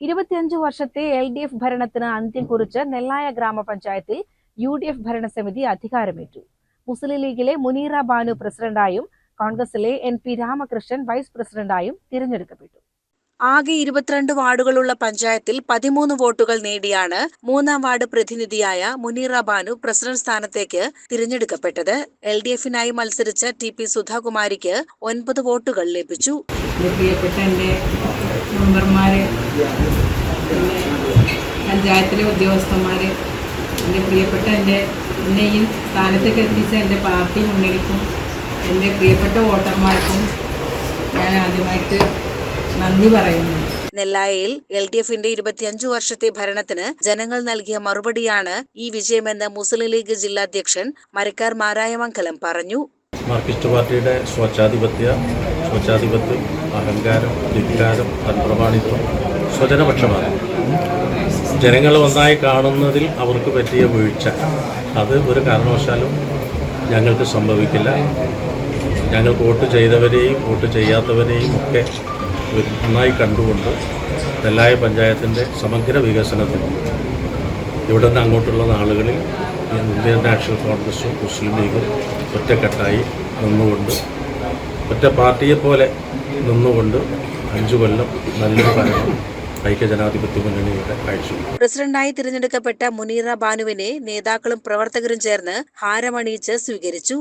25 വർഷത്തെ LDF ഭരണത്തിന് അന്ത്യം കുറിച്ച് നെല്ലായ ഗ്രാമപഞ്ചായത്തിൽ UDF ഭരണസമിതി അധികാരമേറ്റു. മുസ്ലിം ലീഗിലെ മുനീറ ബാനു പ്രസിഡന്റായും കോൺഗ്രസിലെ NP രാമകൃഷ്ണൻ വൈസ് പ്രസിഡന്റായും തിരഞ്ഞെടുക്കപ്പെട്ടു. ആകെ 22 വാർഡുകളുള്ള പഞ്ചായത്തിൽ 13 വോട്ടുകൾ നേടിയാണ് 3-ാം വാർഡ് പ്രതിനിധിയായ മുനീറ ബാനു പ്രസിഡന്റ് സ്ഥാനത്തേക്ക് തിരഞ്ഞെടുക്കപ്പെട്ടത്. LDFനായി മത്സരിച്ച TP സുധാകുമാരിക്ക് 9 വോട്ടുകൾ ലഭിച്ചു. പ്രിയപ്പെട്ട എൻ്റെ മെമ്പർമാര്, പഞ്ചായത്തിലെ ഉദ്യോഗസ്ഥന്മാര്, എൻ്റെ പ്രിയപ്പെട്ട എന്നെ ഈ സ്ഥാനത്തേക്ക് എത്തിച്ച എൻ്റെ പാർട്ടി മുന്നണിക്കും എൻ്റെ പ്രിയപ്പെട്ട വോട്ടർമാർക്കും ഞാൻ ആദ്യമായിട്ട് നന്ദി പറയുന്നു. നെല്ലായയിൽ LDFന്റെ 25 വർഷത്തെ ഭരണത്തിന് ജനങ്ങൾ നൽകിയ മറുപടിയാണ് ഈ വിജയമെന്ന് മുസ്ലിം ലീഗ് ജില്ലാ അധ്യക്ഷൻ മരക്കാർ മാരായമംഗലം പറഞ്ഞു. മാർക്സിസ്റ്റ് പാർട്ടിയുടെ സ്വച്ഛാധിപത്യം, അഹങ്കാരം, ധിക്കാരം, തൻപ്രമാണിത്വം, സ്വജനപക്ഷപാതം, ജനങ്ങൾ ഒന്നായി കാണുന്നതിൽ അവർക്ക് പറ്റിയ വീഴ്ച, അത് ഒരു കാരണവശാലും ഞങ്ങൾക്ക് സംഭവിക്കില്ല. ഞങ്ങൾ വോട്ട് ചെയ്തവരെയും വോട്ട് ചെയ്യാത്തവരെയും ഒക്കെ നന്നായി കണ്ടുകൊണ്ട് നെല്ലായ പഞ്ചായത്തിൻ്റെ സമഗ്ര വികസനത്തിന് ഇവിടെ നിന്ന് അങ്ങോട്ടുള്ള നാളുകളിൽ ഇന്ത്യൻ നാഷണൽ കോൺഗ്രസും മുസ്ലിം ലീഗും ഒറ്റക്കെട്ടായി നിന്നുകൊണ്ട് ഒറ്റ പാർട്ടിയെപ്പോലെ നിന്നുകൊണ്ട് 5 കൊല്ലം നല്ലൊരു ഭരണം ഐക്യജനാധിപത്യ മുന്നണിയുടെ കാഴ്ച. പ്രസിഡന്റായി തിരഞ്ഞെടുക്കപ്പെട്ട മുനീറ ബാനുവിനെ നേതാക്കളും പ്രവർത്തകരും ചേർന്ന് ഹാരമണിയിച്ച് സ്വീകരിച്ചു.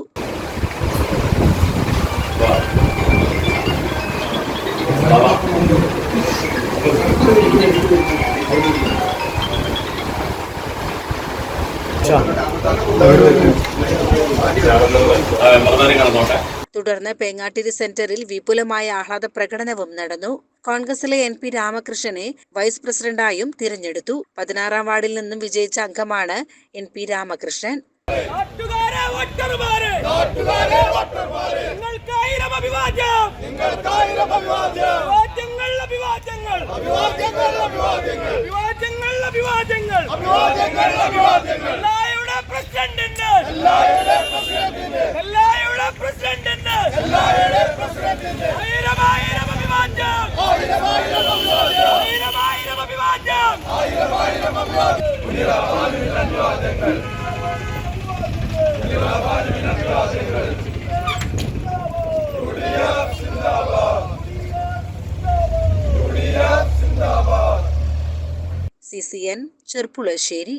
തുടർന്ന് പേങ്ങാട്ടിരി സെന്ററിൽ വിപുലമായ ആഹ്ലാദ പ്രകടനവും നടന്നു. കോൺഗ്രസിലെ NP രാമകൃഷ്ണനെ വൈസ് പ്രസിഡന്റായും തിരഞ്ഞെടുത്തു. 16-ാം വാർഡിൽ നിന്നും വിജയിച്ച അംഗമാണ് NP രാമകൃഷ്ണൻ. CCN ചെർപ്പുളശ്ശേരി.